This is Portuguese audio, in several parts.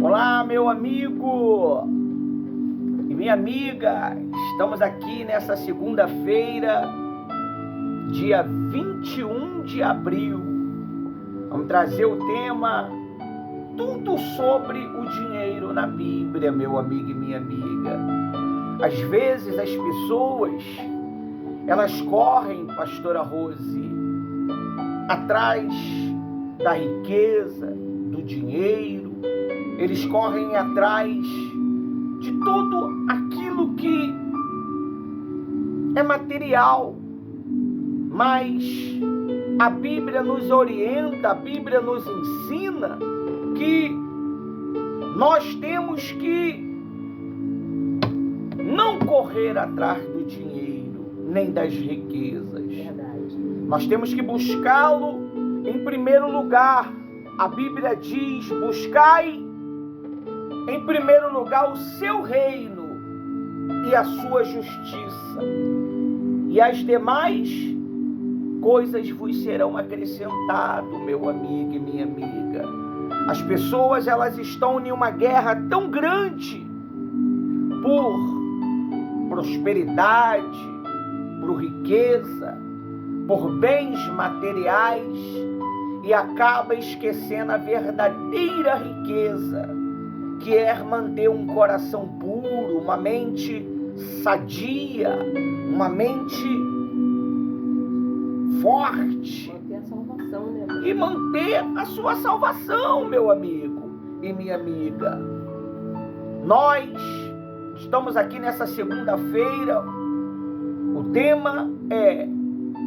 Olá, meu amigo e minha amiga, estamos aqui nessa segunda-feira, dia 21 de abril. Vamos trazer o tema tudo sobre o dinheiro na Bíblia, meu amigo e minha amiga. Às vezes as pessoas, elas correm, pastora Rose, atrás da riqueza, do dinheiro. Eles correm atrás de tudo aquilo que é material. Mas a Bíblia nos orienta, a Bíblia nos ensina que nós temos que não correr atrás do dinheiro, nem das riquezas. Verdade. Nós temos que buscá-lo em primeiro lugar. A Bíblia diz: buscai em primeiro lugar o seu reino e a sua justiça, e as demais coisas vos serão acrescentadas, meu amigo e minha amiga. As pessoas, elas estão em uma guerra tão grande por prosperidade, por riqueza, por bens materiais, e acaba esquecendo a verdadeira riqueza, que é manter um coração puro, uma mente sadia, uma mente forte. Manter a salvação, né? E manter a sua salvação, meu amigo e minha amiga. Nós estamos aqui nessa segunda-feira. O tema é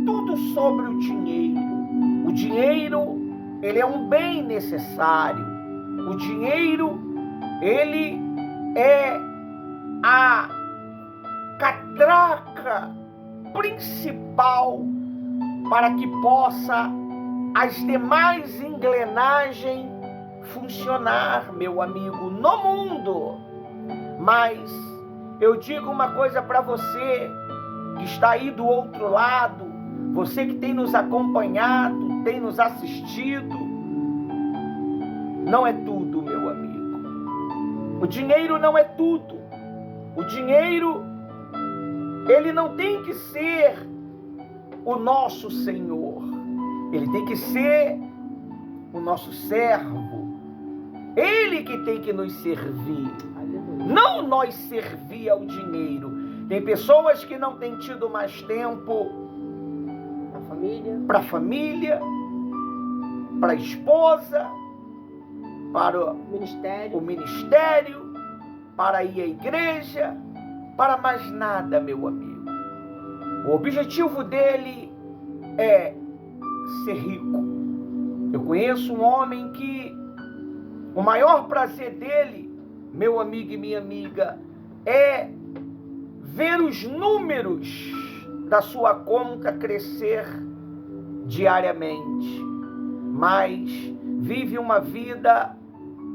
tudo sobre o dinheiro. O dinheiro, ele é um bem necessário. O dinheiro, ele é a catraca principal para que possa as demais engrenagens funcionar, meu amigo, no mundo. Mas eu digo uma coisa para você que está aí do outro lado, você que tem nos acompanhado, tem nos assistido, não é tudo, meu amigo. O dinheiro não é tudo. O dinheiro, ele não tem que ser o nosso Senhor. Ele tem que ser o nosso servo. Ele que tem que nos servir. Aleluia. Não nós servir ao dinheiro. Tem pessoas que não têm tido mais tempo A família. para a família, para a esposa, para Ministério. o ministério, para ir à igreja, para mais nada, meu amigo. O objetivo dele é ser rico. Eu conheço um homem que o maior prazer dele, meu amigo e minha amiga, é ver os números da sua conta crescer diariamente, mas vive uma vida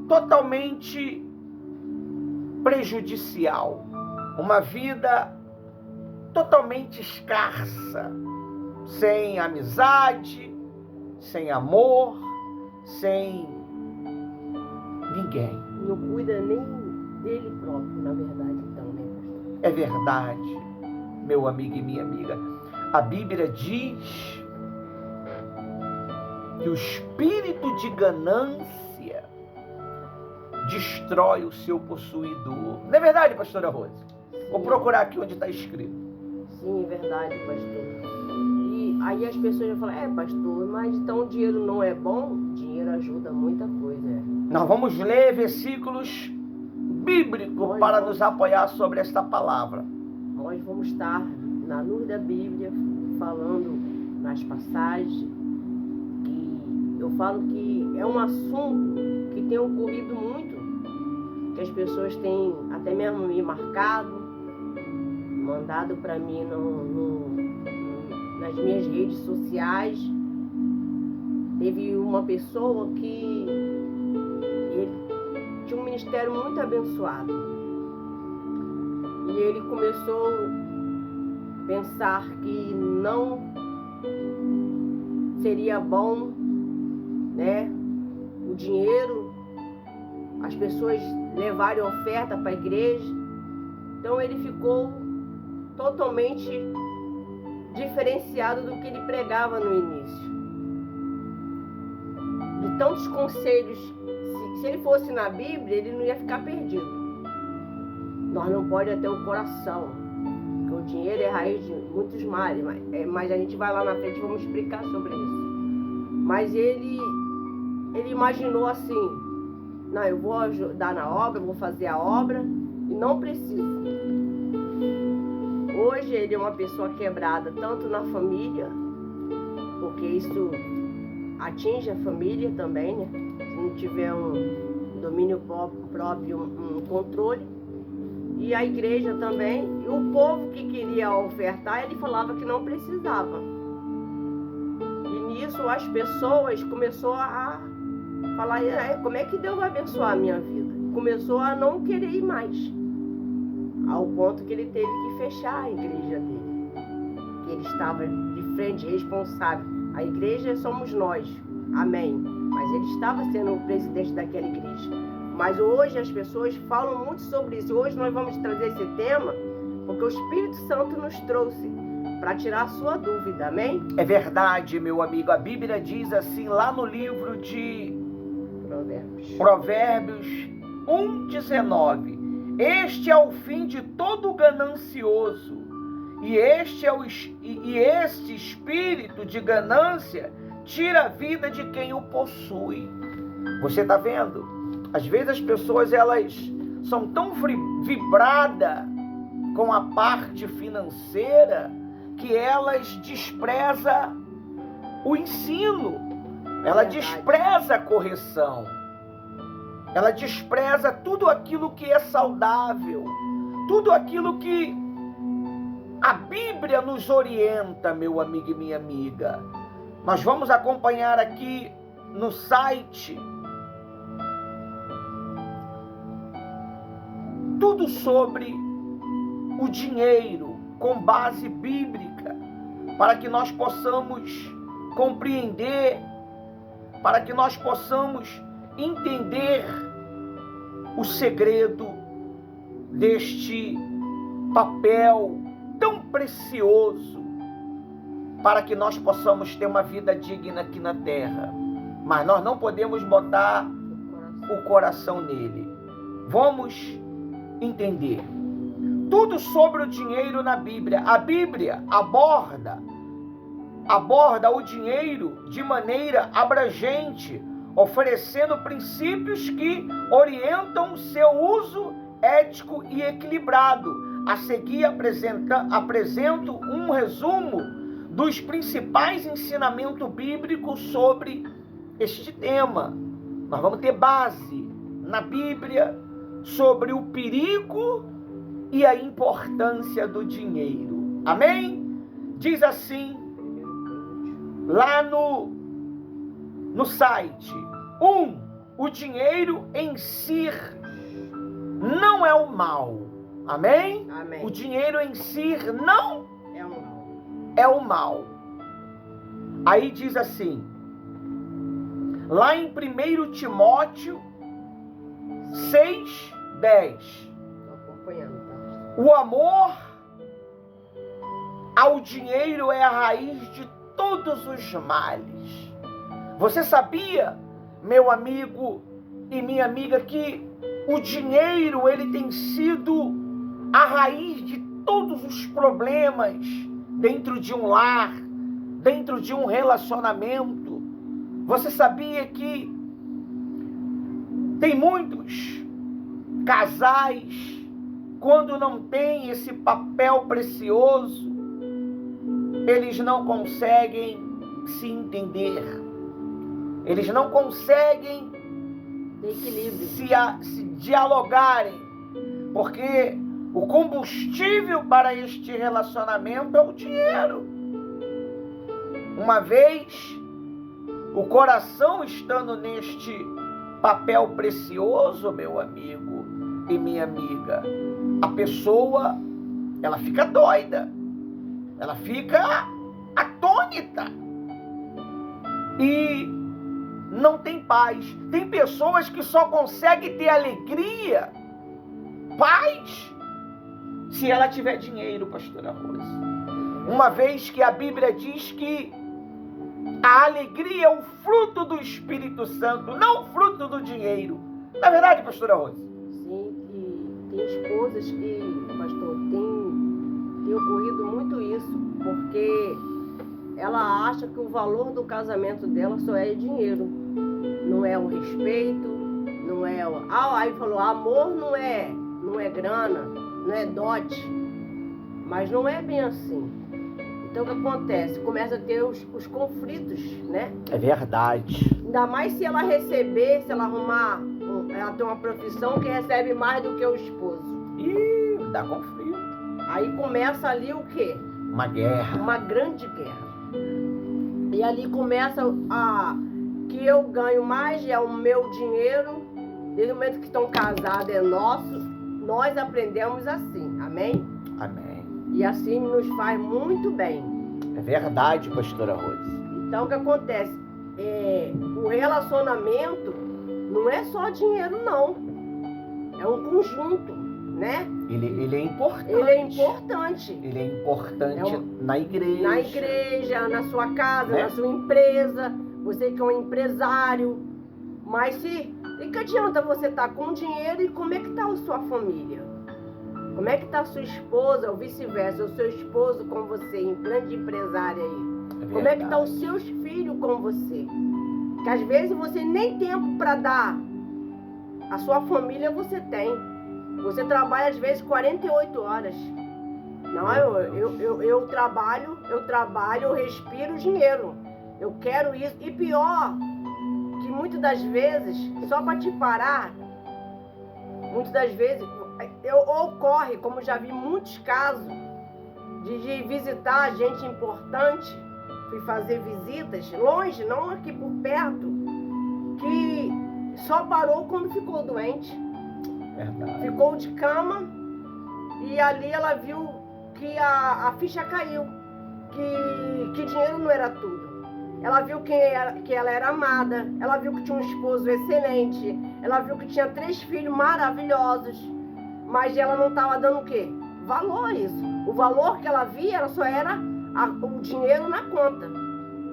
totalmente prejudicial, uma vida totalmente escassa, sem amizade, sem amor, sem ninguém. Não cuida nem dele próprio, na verdade, então, né, pastor? É verdade, meu amigo e minha amiga. A Bíblia diz que o espírito de ganância destrói o seu possuidor. Não é verdade, pastora Rose? Vou procurar aqui onde está escrito. Sim, é verdade, pastor. E aí as pessoas vão falar, pastor, mas então o dinheiro não é bom? Dinheiro ajuda muita coisa. Nós vamos ler versículos bíblicos para nos apoiar sobre esta palavra. Nós vamos estar na luz da Bíblia falando nas passagens que eu falo que é um assunto que tem ocorrido muito, que as pessoas têm até mesmo me marcado, mandado para mim nas minhas redes sociais. Teve uma pessoa que ele tinha um ministério muito abençoado e ele começou a pensar que não seria bom, né, o dinheiro as pessoas levarem oferta para a igreja. Então ele ficou totalmente diferenciado do que ele pregava no início. De tantos conselhos, se ele fosse na Bíblia, ele não ia ficar perdido. Nós não podemos ter o coração, porque o dinheiro é raiz de muitos males, mas a gente vai lá na frente e vamos explicar sobre isso. Mas ele imaginou assim: não, eu vou ajudar na obra, eu vou fazer a obra e não preciso. Hoje ele é uma pessoa quebrada tanto na família, porque isso atinge a família também, né? Se não tiver um domínio próprio, um controle. E a igreja também. E o povo que queria ofertar, ele falava que não precisava. E nisso as pessoas começaram a falar: como é que Deus vai abençoar a minha vida? Começou a não querer ir mais. Ao ponto que ele teve que fechar a igreja dele. Que ele estava de frente, responsável. A igreja somos nós, amém. Mas ele estava sendo o presidente daquela igreja. Mas hoje as pessoas falam muito sobre isso. Hoje nós vamos trazer esse tema porque o Espírito Santo nos trouxe para tirar a sua dúvida, amém? É verdade, meu amigo. A Bíblia diz assim lá no livro de Provérbios 1:19: este é o fim de todo ganancioso, e este espírito de ganância tira a vida de quem o possui. Você está vendo? Às vezes as pessoas, elas são tão vibradas com a parte financeira que elas desprezam o ensino, ela despreza a correção, ela despreza tudo aquilo que é saudável, tudo aquilo que a Bíblia nos orienta, meu amigo e minha amiga. Nós vamos acompanhar aqui no site tudo sobre o dinheiro com base bíblica, para que nós possamos compreender, para que nós possamos entender o segredo deste papel tão precioso, para que nós possamos ter uma vida digna aqui na terra. Mas nós não podemos botar o coração nele. Vamos entender tudo sobre o dinheiro na Bíblia. A Bíblia aborda o dinheiro de maneira abrangente, oferecendo princípios que orientam o seu uso ético e equilibrado. A seguir apresento um resumo dos principais ensinamentos bíblicos sobre este tema. Nós vamos ter base na Bíblia sobre o perigo e a importância do dinheiro. Amém? Diz assim, lá no site: o dinheiro em si não é o mal. Amém? Amém. O dinheiro em si não é o mal. Aí diz assim, lá em 1 Timóteo 6:10. Estou acompanhando, tá? O amor ao dinheiro é a raiz de todos os males. Você sabia, meu amigo e minha amiga, que o dinheiro, ele tem sido a raiz de todos os problemas dentro de um lar, dentro de um relacionamento? Você sabia que tem muitos casais, quando não tem esse papel precioso, eles não conseguem se entender. Eles não conseguem se dialogarem, porque o combustível para este relacionamento é o dinheiro. Uma vez o coração estando neste papel precioso, meu amigo e minha amiga, a pessoa, ela fica doida, ela fica atônita. E não tem paz. Tem pessoas que só conseguem ter alegria, paz, se ela tiver dinheiro, pastora Rosa. Uma vez que a Bíblia diz que a alegria é o fruto do Espírito Santo, não o fruto do dinheiro. Na verdade, pastora Rosa? Sim, que tem esposas que, pastor, tem ocorrido muito isso, porque ela acha que o valor do casamento dela só é dinheiro. Não é o respeito, não é o... aí falou, amor não é grana, não é dote. Mas não é bem assim. Então o que acontece? Começa a ter os conflitos, né? É verdade. Ainda mais se ela receber, se ela arrumar, ela tem uma profissão que recebe mais do que o esposo. Ih, dá conflito. Aí começa ali o quê? Uma guerra. Uma grande guerra. E ali começa que eu ganho mais, é o meu dinheiro. Desde o momento que estão casados é nosso. Nós aprendemos assim. Amém? Amém. E assim nos faz muito bem. É verdade, pastora Rosa. Então o que acontece? O relacionamento não é só dinheiro, não. É um conjunto, né? Ele é importante. Ele é importante. Ele é importante na igreja. Na igreja, na sua casa, né? na sua empresa. Você que é um empresário. Mas que adianta você estar com dinheiro e como é que está a sua família? Como é que está a sua esposa ou vice-versa? O seu esposo com você, grande empresária aí. Como é que estão os seus filhos com você? Que às vezes você nem tempo para dar. A sua família você tem. Você trabalha às vezes 48 horas. Não, eu trabalho, eu respiro dinheiro. Eu quero isso. E pior, que muitas das vezes, só para te parar, muitas das vezes, ocorre, como já vi muitos casos, de visitar gente importante, fui fazer visitas, longe, não aqui por perto, que só parou quando ficou doente. Verdade. Ficou de cama e ali ela viu que a ficha caiu, que dinheiro não era tudo. Ela viu que ela era amada, ela viu que tinha um esposo excelente, ela viu que tinha 3 filhos maravilhosos, mas ela não estava dando o quê? Valor a isso. O valor que ela via só era o dinheiro na conta.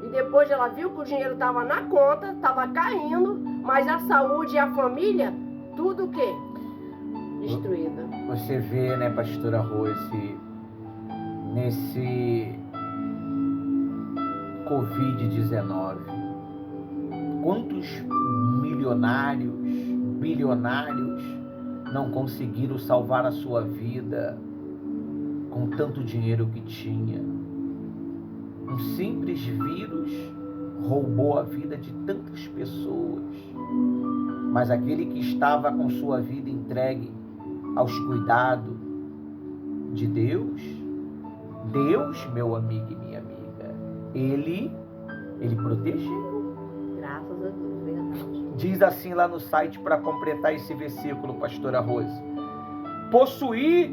E depois ela viu que o dinheiro estava na conta, estava caindo, mas a saúde e a família, tudo o quê? Destruída. Você vê, né, pastora Rose, nesse Covid-19, quantos milionários, bilionários não conseguiram salvar a sua vida com tanto dinheiro que tinha? Um simples vírus roubou a vida de tantas pessoas, mas aquele que estava com sua vida entregue aos cuidados de Deus, meu amigo e minha amiga, Ele protegeu. Graças a Deus, verdade. Diz assim lá no site, para completar esse versículo, pastora Rose: possuir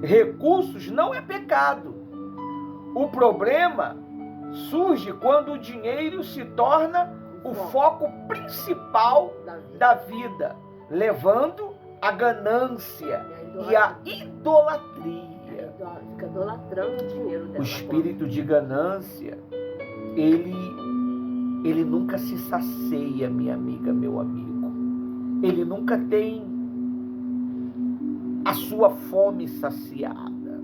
recursos não é pecado. O problema surge quando o dinheiro se torna o foco principal da vida, levando a ganância e a idolatria. Fica idolatrando o dinheiro dela. O espírito de ganância, ele nunca se sacia, minha amiga, meu amigo. Ele nunca tem a sua fome saciada.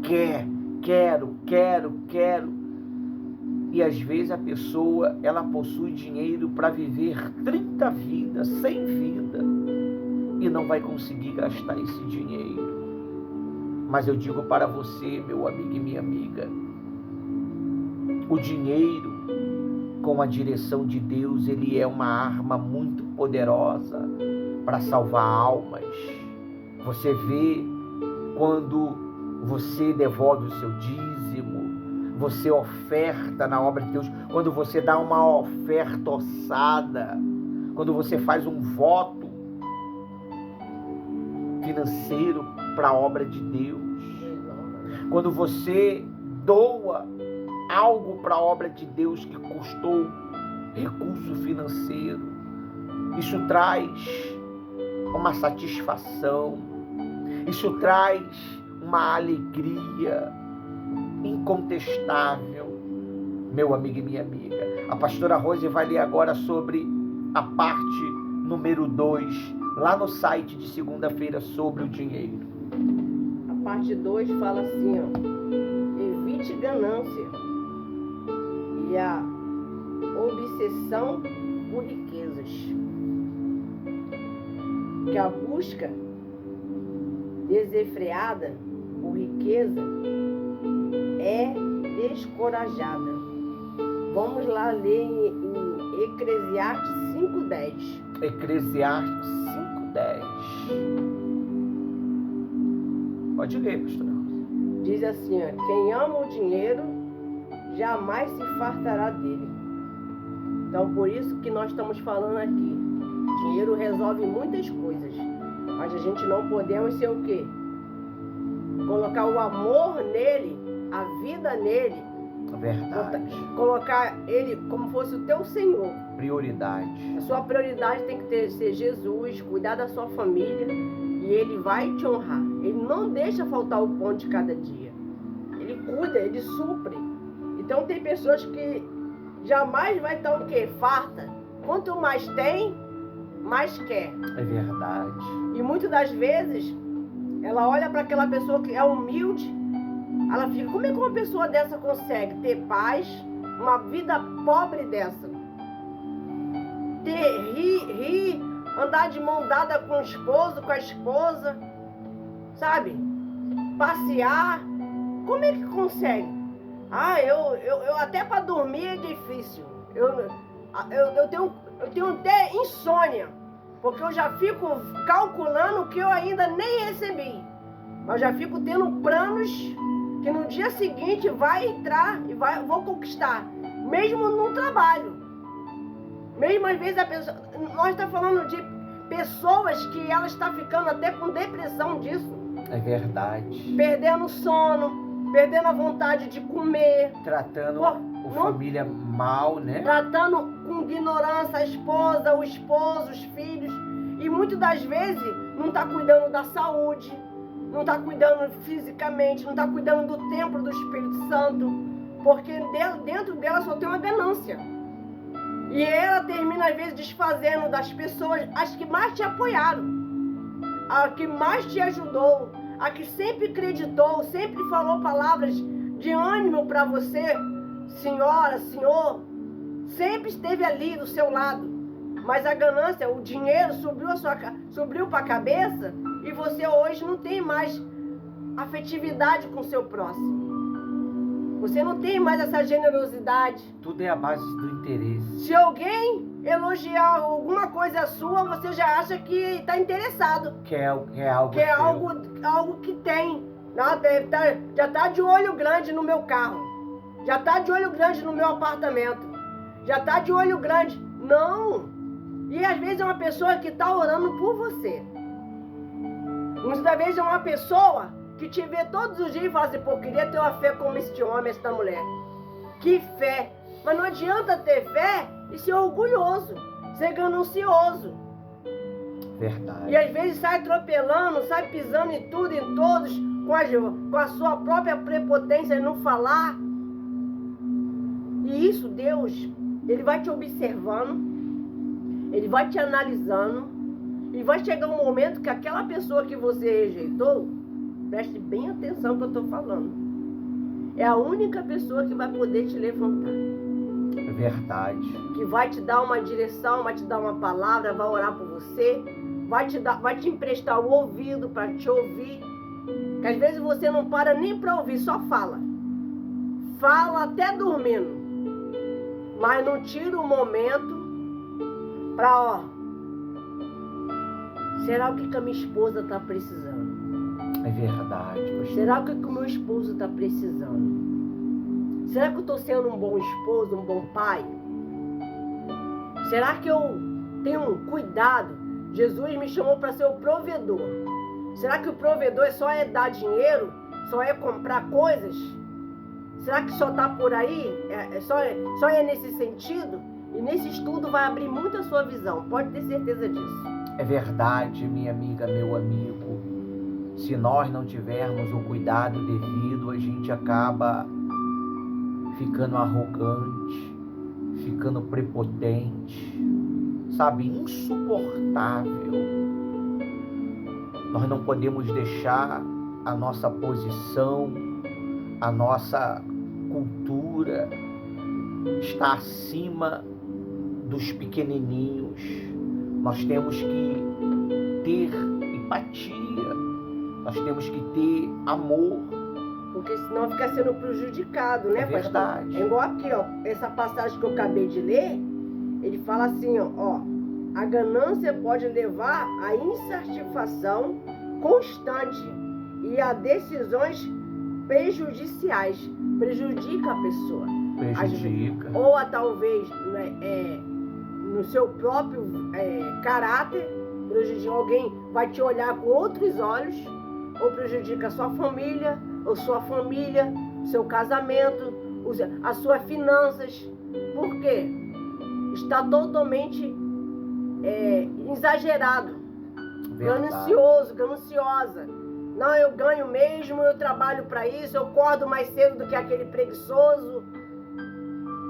Quero. E às vezes a pessoa, ela possui dinheiro para viver 30 vidas, 100 vidas, e não vai conseguir gastar esse dinheiro. Mas eu digo para você, meu amigo e minha amiga, o dinheiro, com a direção de Deus, ele é uma arma muito poderosa para salvar almas. Você vê quando você devolve o seu dízimo, você oferta na obra de Deus, quando você dá uma oferta ossada, quando você faz um voto financeiro para a obra de Deus, quando você doa algo para a obra de Deus que custou recurso financeiro. Isso traz uma satisfação, isso traz uma alegria incontestável, meu amigo e minha amiga. A pastora Rose vai ler agora sobre a parte número 2, lá no site de segunda-feira, sobre o dinheiro. A parte 2 fala assim, evite ganância e a obsessão por riquezas, que a busca desenfreada por riqueza é descorajada. Vamos lá ler em Eclesiastes 5:10. Eclesiastes 5:10. Pode ler, pastor. Diz assim, quem ama o dinheiro jamais se fartará dele. Então, por isso que nós estamos falando aqui. Dinheiro resolve muitas coisas, mas a gente não podemos ser o quê? Colocar o amor nele, a vida nele. Verdade. Colocar ele como fosse o teu Senhor. Prioridade. A sua prioridade tem que ser Jesus, cuidar da sua família, e ele vai te honrar. Ele não deixa faltar o pão de cada dia. Ele cuida, ele supre. Então tem pessoas que jamais vai estar o quê? Farta. Quanto mais tem, mais quer. É verdade. E muitas das vezes ela olha para aquela pessoa que é humilde, ela fica, como é que uma pessoa dessa consegue ter paz, uma vida pobre dessa? Rir, andar de mão dada com o esposo, com a esposa, sabe? Passear. Como é que consegue? Eu até para dormir é difícil. Eu tenho até insônia, porque eu já fico calculando o que eu ainda nem recebi. Mas já fico tendo planos que no dia seguinte vai entrar e vou conquistar, mesmo no trabalho. Mesmo às vezes nós estamos falando de pessoas que ela está ficando até com depressão disso. É verdade. Perdendo o sono, perdendo a vontade de comer. Tratando a família mal, né? Tratando com ignorância a esposa, o esposo, os filhos. E muitas das vezes não está cuidando da saúde, não está cuidando fisicamente, não está cuidando do templo do Espírito Santo, porque dentro dela só tem uma ganância. E ela termina às vezes desfazendo das pessoas, as que mais te apoiaram, a que mais te ajudou, a que sempre acreditou, sempre falou palavras de ânimo para você, senhora, senhor, sempre esteve ali do seu lado. Mas a ganância, o dinheiro subiu para a cabeça e você hoje não tem mais afetividade com o seu próximo. Você não tem mais essa generosidade. Tudo é a base do interesse. Se alguém elogiar alguma coisa sua, você já acha que está interessado. Que é algo que é algo que tem. Já está de olho grande no meu carro. Já está de olho grande no meu apartamento. Já está de olho grande. Não. E às vezes é uma pessoa que está orando por você. Muitas vezes é uma pessoa que te vê todos os dias e fala assim, pô, queria ter uma fé como este homem, esta mulher. Que fé! Mas não adianta ter fé e ser orgulhoso, ser ganancioso. Verdade. E às vezes sai atropelando, sai pisando em tudo e em todos, com a sua própria prepotência em não falar. E isso, Deus, Ele vai te observando, Ele vai te analisando, e vai chegar um momento que aquela pessoa que você rejeitou, preste bem atenção no que eu estou falando, é a única pessoa que vai poder te levantar. É verdade. Que vai te dar uma direção, vai te dar uma palavra, vai orar por você, vai te emprestar o ouvido para te ouvir. Que às vezes você não para nem para ouvir, só fala. Fala até dormindo. Mas não tira o momento para, será o que a minha esposa está precisando? É verdade, pastor. Será o que o meu esposo está precisando? Será que eu estou sendo um bom esposo, um bom pai? Será que eu tenho cuidado? Jesus me chamou para ser o provedor. Será que o provedor só é dar dinheiro? Só é comprar coisas? Será que só está por aí? Só é nesse sentido? E nesse estudo vai abrir muito a sua visão, pode ter certeza disso. É verdade, minha amiga, meu amigo. Se nós não tivermos o cuidado devido, a gente acaba ficando arrogante, ficando prepotente, sabe, insuportável. Nós não podemos deixar a nossa posição, a nossa cultura estar acima dos pequenininhos. Nós temos que ter empatia, nós temos que ter amor. Porque senão fica sendo prejudicado, né, pastor? Verdade. É igual aqui, ó, essa passagem que eu acabei de ler, ele fala assim, ó, a ganância pode levar à insatisfação constante e a decisões prejudiciais. Prejudica a pessoa. Prejudica. Ou a talvez, né, no seu próprio caráter, prejudica alguém, vai te olhar com outros olhos, ou prejudica a sua família, ou sua família, seu casamento, as suas finanças. Por quê? Está totalmente exagerado, ganancioso, gananciosa. Não, eu ganho mesmo, eu trabalho para isso, eu acordo mais cedo do que aquele preguiçoso.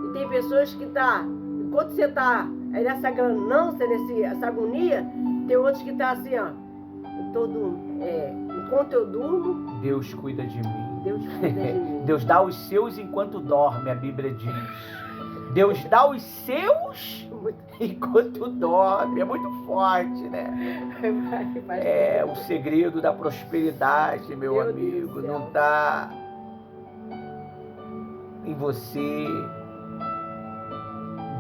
E tem pessoas que enquanto você está nessa ganância, nessa agonia, tem outros que assim, ó, enquanto eu durmo, Deus cuida de mim. Deus cuida de mim. Deus dá os seus enquanto dorme, a Bíblia diz. Deus dá os seus enquanto dorme. É muito forte, né? É o segredo da prosperidade, meu amigo. Não está em você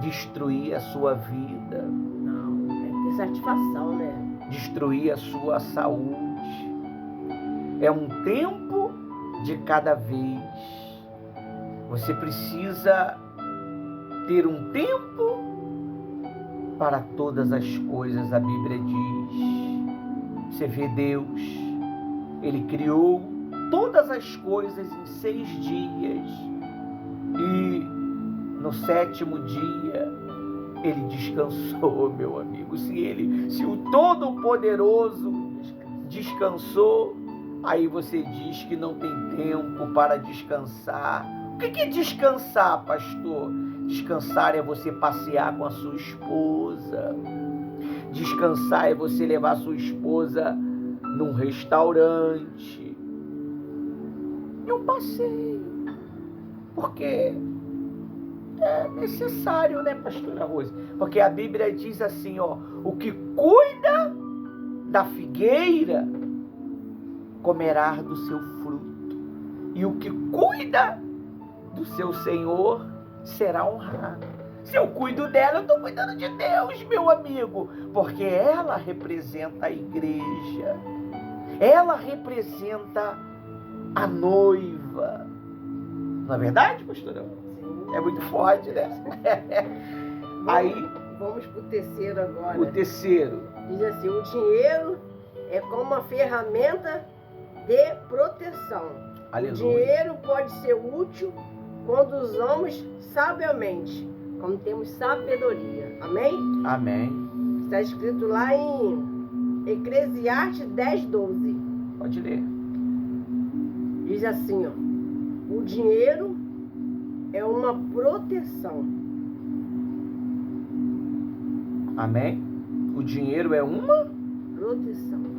destruir a sua vida. Não, é ter satisfação, né? Destruir a sua saúde. É um tempo de cada vez. Você precisa ter um tempo para todas as coisas, a Bíblia diz. Você vê Deus, Ele criou todas as coisas em 6 dias e no 7º dia Ele descansou, meu amigo. Se o Todo-Poderoso descansou, aí você diz que não tem tempo para descansar. O que é descansar, pastor? Descansar é você passear com a sua esposa. Descansar é você levar a sua esposa num restaurante. E um passeio. Porque é necessário, né, pastora Rose? Porque a Bíblia diz assim, ó, o que cuida da figueira comerá do seu fruto. E o que cuida do seu Senhor será honrado. Se eu cuido dela, eu estou cuidando de Deus, meu amigo. Porque ela representa a igreja. Ela representa a noiva. Não é verdade, pastora? Sim. É muito forte, né? Aí, vamos para o terceiro agora. O terceiro. Diz assim, o dinheiro é como uma ferramenta de proteção. Aleluia. O dinheiro pode ser útil quando usamos sabiamente, quando temos sabedoria. Amém? Amém. Está escrito lá em Eclesiastes 10:12. Pode ler. Diz assim, ó, o dinheiro é uma proteção. Amém? O dinheiro é uma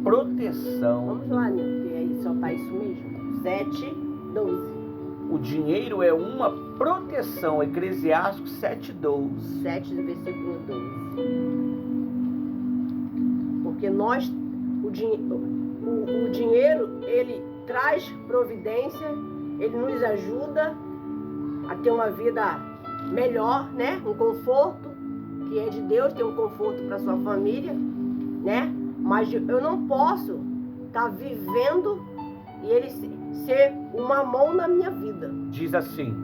proteção. Vamos lá, Nil, que aí só tá isso mesmo. 7:12. O dinheiro é uma proteção. Eclesiastes 7:12. 7 do versículo 12. Porque o dinheiro, ele traz providência, ele nos ajuda a ter uma vida melhor, né? Um conforto que é de Deus, ter um conforto para sua família, né? Mas eu não posso estar vivendo e ele ser uma mão na minha vida. Diz assim,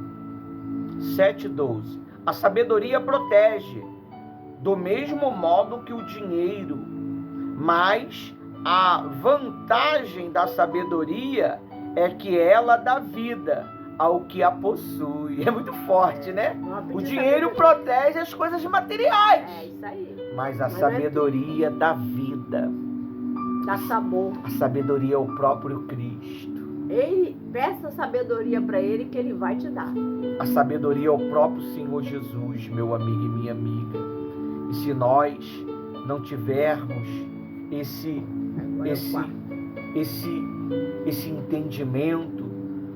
7:12. A sabedoria protege, do mesmo modo que o dinheiro, mas a vantagem da sabedoria é que ela dá vida ao que a possui. É muito forte, né? O dinheiro sabedoria. protege as coisas materiais. É isso aí. Mas a Mas sabedoria dá vida. Dá sabor. A sabedoria é o próprio Cristo. Peça sabedoria para ele que ele vai te dar. A sabedoria é o próprio Senhor Jesus, meu amigo e minha amiga. E se nós não tivermos esse entendimento,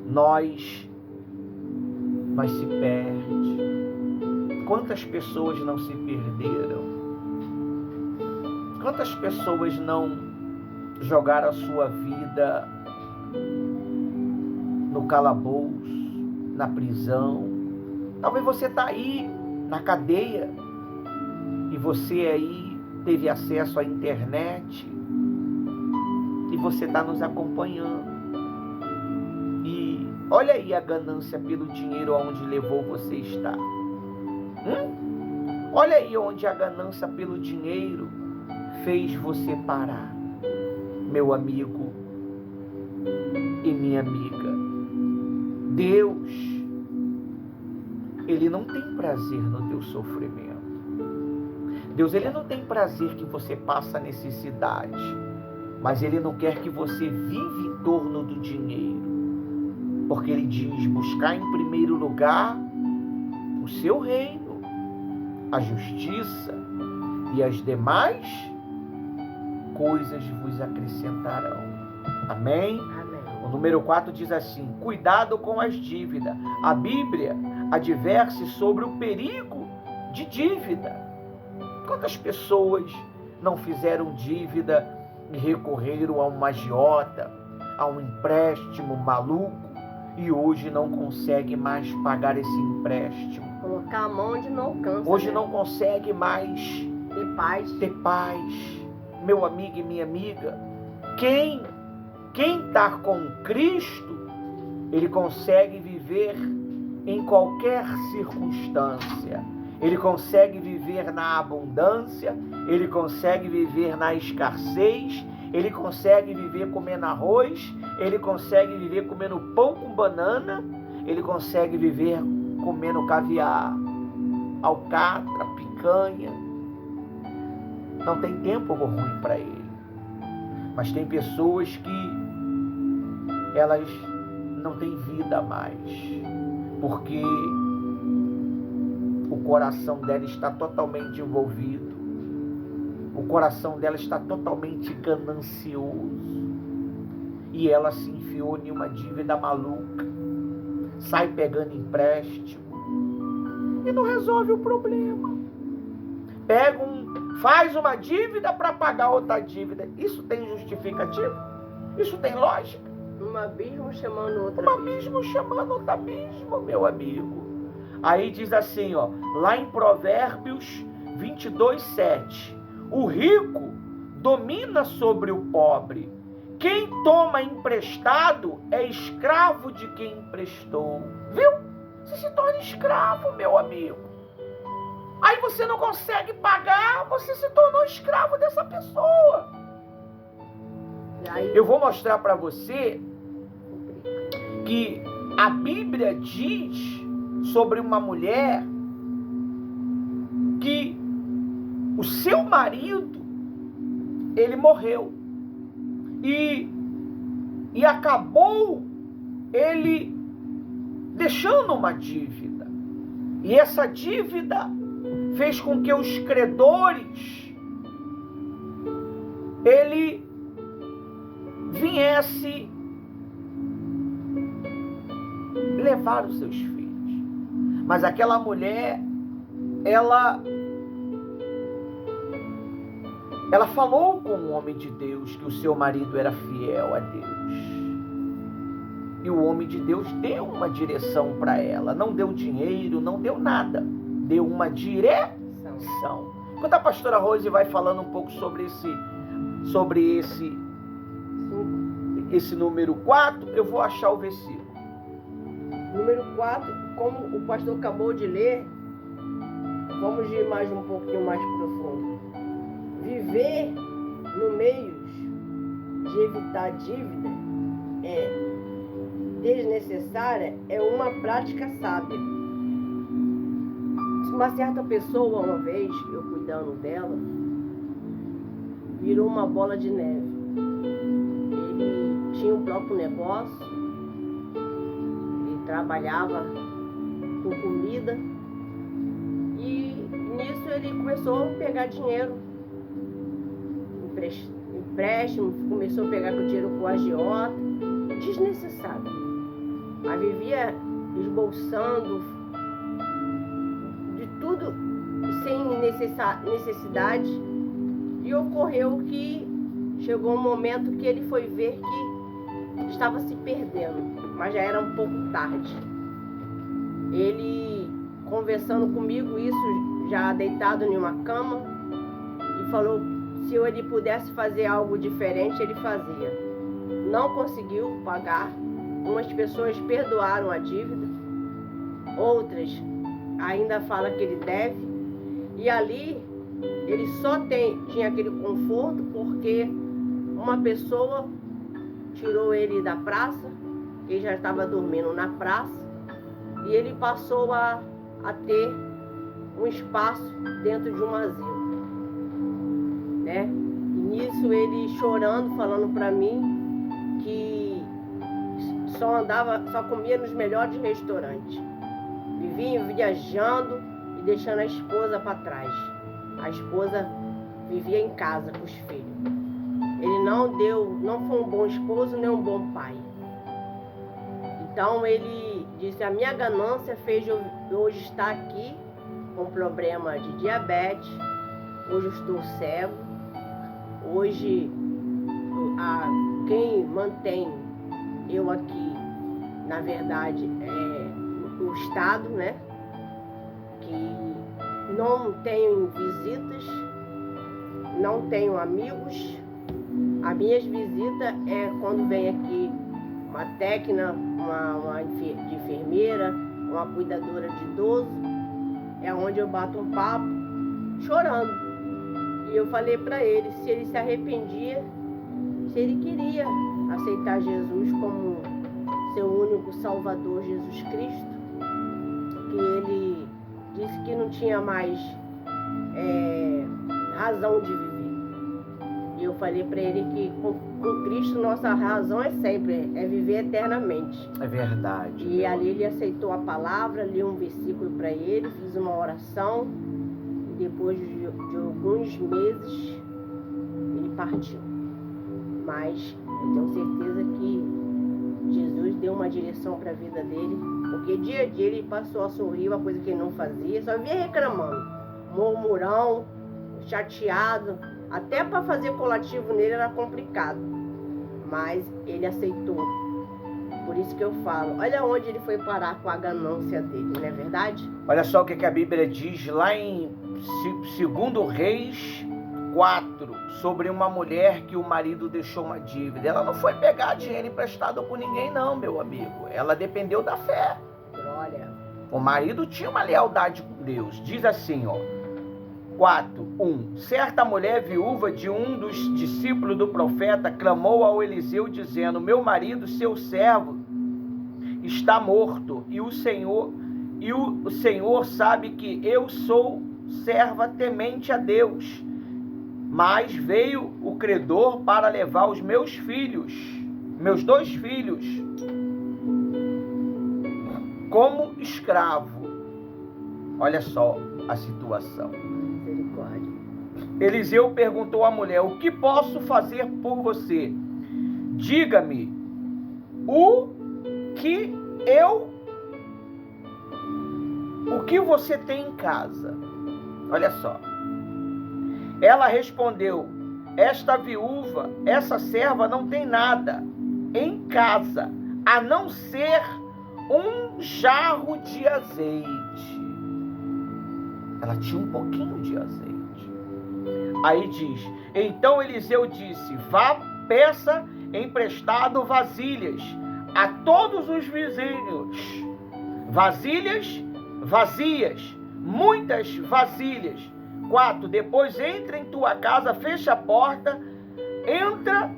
nós se perde. Quantas pessoas não se perderam? Quantas pessoas não jogaram a sua vida no calabouço, na prisão? Talvez você está aí na cadeia e você aí teve acesso à internet e você está nos acompanhando. E olha aí a ganância pelo dinheiro aonde levou você estar. Olha aí onde a ganância pelo dinheiro fez você parar, meu amigo e minha amiga. Deus, Ele não tem prazer no teu sofrimento. Deus, Ele não tem prazer que você passa necessidade, mas Ele não quer que você vive em torno do dinheiro, porque Ele diz: buscar em primeiro lugar o seu reino, a justiça, e as demais coisas vos acrescentarão. Amém? O número 4 diz assim: cuidado com as dívidas. A Bíblia adverte sobre o perigo de dívida. Quantas pessoas não fizeram dívida e recorreram a um agiota, a um empréstimo maluco, e hoje não consegue mais pagar esse empréstimo? Colocar a mão onde não alcança. Hoje não consegue mais ter paz. Meu amigo e minha amiga, quem está com Cristo, ele consegue viver em qualquer circunstância. Ele consegue viver na abundância, ele consegue viver na escassez, ele consegue viver comendo arroz, ele consegue viver comendo pão com banana, ele consegue viver comendo caviar, alcatra, picanha. Não tem tempo ruim para ele. Mas tem pessoas que elas não têm vida mais, porque o coração dela está totalmente envolvido, o coração dela está totalmente ganancioso, e ela se enfiou em uma dívida maluca, sai pegando empréstimo e não resolve o problema. Faz uma dívida para pagar outra dívida. Isso tem justificativa? Isso tem lógica? Um abismo chamando outro abismo. Um abismo chamando outro abismo, meu amigo. Aí diz assim, ó, lá em Provérbios 22:7. O rico domina sobre o pobre. Quem toma emprestado é escravo de quem emprestou. Viu? Você se torna escravo, meu amigo. Aí você não consegue pagar, você se tornou escravo dessa pessoa. Eu vou mostrar para você que a Bíblia diz sobre uma mulher que o seu marido, ele morreu. E acabou ele deixando uma dívida. E essa dívida fez com que os credores ele viesse levar os seus filhos. Mas aquela mulher, ela falou com o homem de Deus que o seu marido era fiel a Deus. E o homem de Deus deu uma direção para ela. Não deu dinheiro, não deu nada. Deu uma direção. Quando a pastora Rose vai falando um pouco sobre esse número 4, eu vou achar o versículo. Número 4, como o pastor acabou de ler, vamos ir mais um pouquinho mais profundo. Viver no meio de evitar dívida é desnecessária é uma prática sábia. Uma certa pessoa, uma vez, eu cuidando dela, virou uma bola de neve. Ele tinha o próprio negócio, ele trabalhava com comida e nisso ele começou a pegar dinheiro, empréstimo, começou a pegar o dinheiro com o agiota, desnecessário. Aí vivia esbolsando de tudo sem necessidade, e ocorreu que chegou um momento que ele foi ver que estava se perdendo, mas já era um pouco tarde. Ele, conversando comigo, isso já deitado em uma cama, e falou se ele pudesse fazer algo diferente, ele fazia. Não conseguiu pagar. Umas pessoas perdoaram a dívida, outras ainda falam que ele deve, e ali ele só tinha aquele conforto porque uma pessoa tirou ele da praça, ele já estava dormindo na praça, e ele passou a ter um espaço dentro de um asilo, né? E nisso ele chorando, falando para mim que só comia nos melhores restaurantes, vivia viajando e deixando a esposa para trás. A esposa vivia em casa com os filhos. Ele não foi um bom esposo nem um bom pai. Então ele disse: a minha ganância fez eu hoje estar aqui com problema de diabetes, hoje eu estou cego, hoje quem mantém eu aqui, na verdade, é o Estado, né? Que não tenho visitas, não tenho amigos. As minhas visitas é quando vem aqui uma técnica, uma de enfermeira, uma cuidadora de idoso, é onde eu bato um papo, chorando. E eu falei para ele se ele se arrependia, se ele queria aceitar Jesus como seu único Salvador, Jesus Cristo, que ele disse que não tinha mais razão de viver. E eu falei para ele que com Cristo nossa razão é sempre, é viver eternamente. É verdade. E ali ele aceitou a palavra, li um versículo para ele, fiz uma oração, e depois de alguns meses ele partiu. Mas eu tenho certeza que Jesus deu uma direção para a vida dele, porque dia a dia ele passou a sorrir, uma coisa que ele não fazia, só via reclamando, murmurão, chateado, até para fazer colativo nele era complicado, mas ele aceitou. Por isso que eu falo, olha onde ele foi parar com a ganância dele, não é verdade? Olha só o que a Bíblia diz lá em 2 Reis 4, sobre uma mulher que o marido deixou uma dívida. Ela não foi pegar dinheiro emprestado com ninguém não, meu amigo. Ela dependeu da fé. Glória. O marido tinha uma lealdade com Deus. Diz assim, ó, 4:1. Certa mulher viúva de um dos discípulos do profeta clamou ao Eliseu dizendo: meu marido, seu servo, está morto, e o Senhor sabe que eu sou serva temente a Deus. Mas veio o credor para levar os meus filhos, meus 2 filhos, como escravo. Olha só a situação. Misericórdia. Eliseu perguntou à mulher: o que posso fazer por você? Diga-me o que você tem em casa. Olha só. Ela respondeu: esta viúva, essa serva não tem nada em casa, a não ser um jarro de azeite. Ela tinha um pouquinho de azeite. Aí diz: então Eliseu disse: vá, peça emprestado vasilhas a todos os vizinhos. Vasilhas vazias, muitas vasilhas. 4, depois entra em tua casa, fecha a porta, entra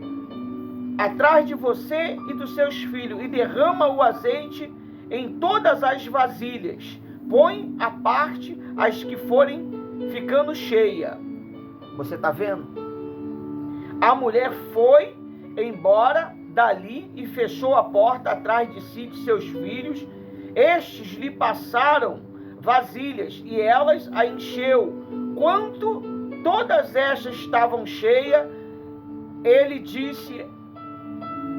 atrás de você e dos seus filhos, e derrama o azeite em todas as vasilhas. Põe à parte as que forem ficando cheias. Você está vendo? A mulher foi embora dali e fechou a porta atrás de si e de seus filhos. Estes lhe passaram vasilhas e elas a encheu. Quando todas estas estavam cheias,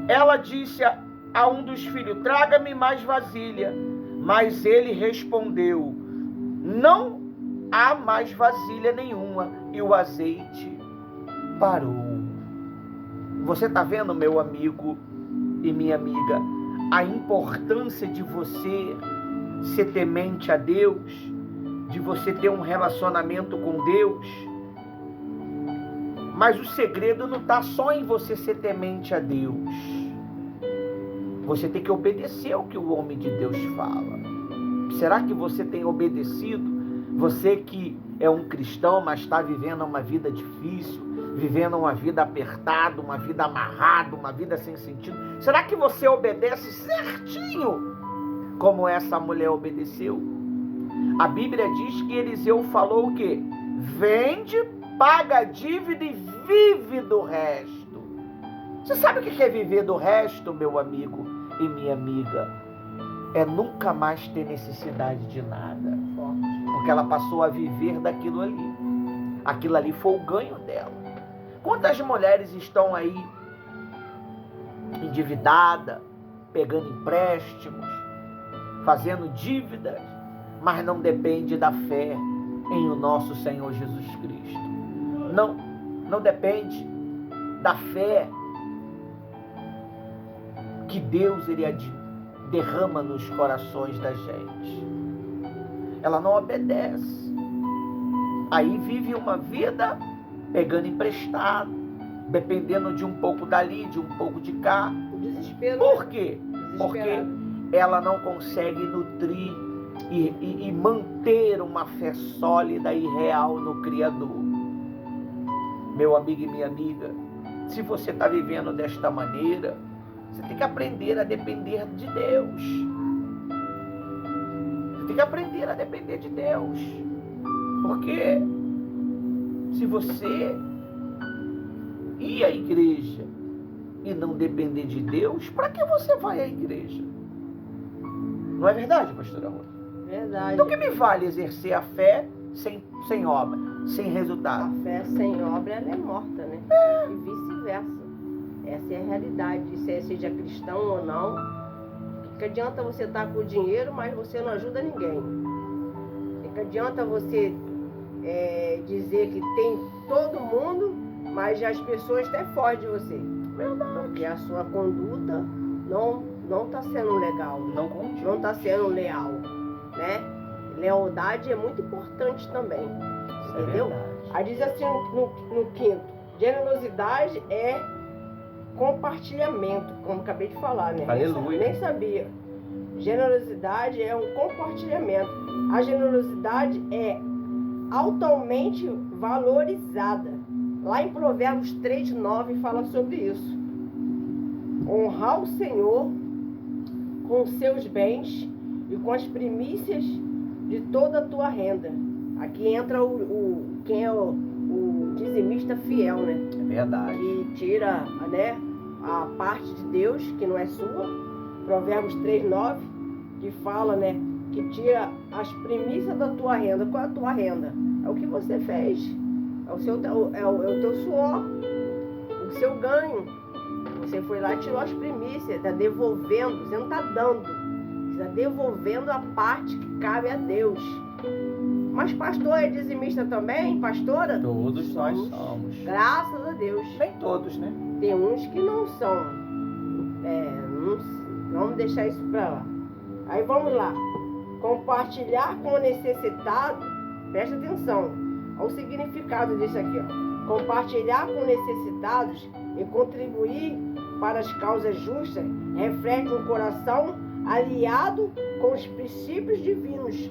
ela disse a um dos filhos: traga-me mais vasilha. Mas ele respondeu: não há mais vasilha nenhuma. E o azeite parou. Você está vendo, meu amigo e minha amiga, a importância de você ser temente a Deus, de você ter um relacionamento com Deus? Mas o segredo não está só em você ser temente a Deus. Você tem que obedecer ao que o homem de Deus fala. Será que você tem obedecido? Você que é um cristão, mas está vivendo uma vida difícil, vivendo uma vida apertada, uma vida amarrada, uma vida sem sentido. Será que você obedece certinho como essa mulher obedeceu? A Bíblia diz que Eliseu falou o quê? Vende, paga a dívida e vive do resto. Você sabe o que é viver do resto, meu amigo e minha amiga? É nunca mais ter necessidade de nada. Porque ela passou a viver daquilo ali. Aquilo ali foi o ganho dela. Quantas mulheres estão aí endividadas, pegando empréstimos, fazendo dívidas, mas não depende da fé em o nosso Senhor Jesus Cristo. Não depende da fé que Deus derrama nos corações da gente. Ela não obedece. Aí vive uma vida pegando emprestado, dependendo de um pouco dali, de um pouco de cá. Desespero. Por quê? Porque ela não consegue nutrir e manter uma fé sólida e real no Criador. Meu amigo e minha amiga, se você está vivendo desta maneira, você tem que aprender a depender de Deus. Você tem que aprender a depender de Deus. Porque se você ir à igreja e não depender de Deus, para que você vai à igreja? Não é verdade, pastora Rosa? Verdade. Então, o que me vale exercer a fé sem obra, sem resultado? A fé sem obra, ela é morta, né? E vice-versa. Essa é a realidade. Seja cristão ou não. Que adianta você estar com o dinheiro, mas você não ajuda ninguém. Que adianta você dizer que tem todo mundo, mas as pessoas até fogem de você. Verdade. Porque a sua conduta não está sendo legal. Não está sendo leal. Né? Lealdade é muito importante também. Isso entendeu? Aí diz assim no quinto: generosidade é compartilhamento, como acabei de falar, né? Aleluia. Nem sabia. Generosidade é um compartilhamento. A generosidade é altamente valorizada. Lá em Provérbios 3:9 fala sobre isso. Honrar o Senhor com os seus bens e com as primícias de toda a tua renda. Aqui entra quem é o dizimista fiel, né? É verdade. Que tira, né, a parte de Deus, que não é sua. Provérbios 3:9, que fala, né, que tira as primícias da tua renda. Qual é a tua renda? É o que você fez. É o teu suor, o seu ganho. Você foi lá e tirou as primícias, está devolvendo, você não está dando. Você está devolvendo a parte que cabe a Deus. Mas pastor é dizimista também? Pastora? Todos nós somos. Graças a Deus. Nem todos, né? Tem uns que não são. Vamos deixar isso para lá. Aí vamos lá. Compartilhar com o necessitado. Presta atenção. Olha o significado disso aqui, ó. Compartilhar com necessitados e contribuir para as causas justas reflete um coração aliado com os princípios divinos.